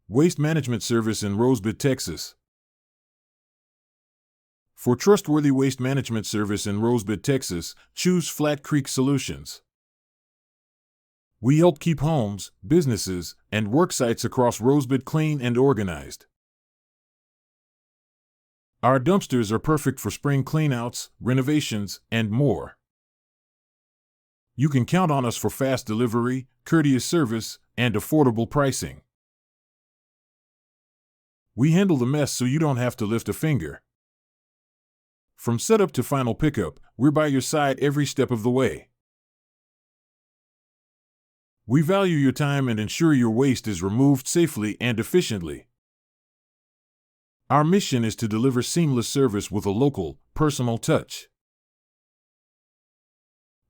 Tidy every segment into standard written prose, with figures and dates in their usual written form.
Waste management service in Rosebud, Texas. For trustworthy waste management service in Rosebud, Texas, choose Flat Creek Solutions. We help keep homes, businesses, and worksites across Rosebud clean and organized. Our dumpsters are perfect for spring cleanouts, renovations, and more. You can count on us for fast delivery, courteous service, and affordable pricing. We handle the mess so you don't have to lift a finger. From setup to final pickup, we're by your side every step of the way. We value your time and ensure your waste is removed safely and efficiently. Our mission is to deliver seamless service with a local, personal touch.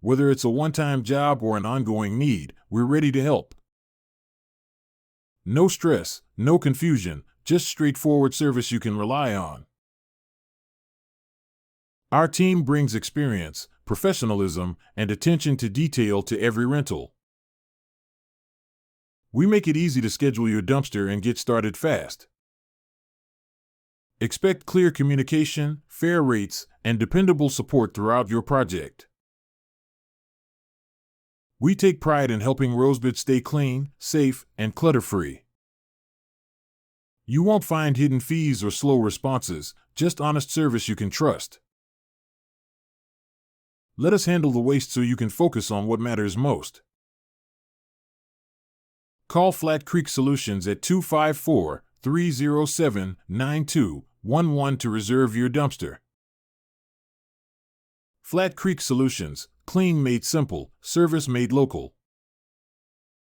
Whether it's a one-time job or an ongoing need, we're ready to help. No stress, no confusion, just straightforward service you can rely on. Our team brings experience, professionalism, and attention to detail to every rental. We make it easy to schedule your dumpster and get started fast. Expect clear communication, fair rates, and dependable support throughout your project. We take pride in helping Rosebud stay clean, safe, and clutter-free. You won't find hidden fees or slow responses, just honest service you can trust. Let us handle the waste so you can focus on what matters most. Call Flat Creek Solutions at 254-307-9211 to reserve your dumpster. Flat Creek Solutions, clean made simple, service made local.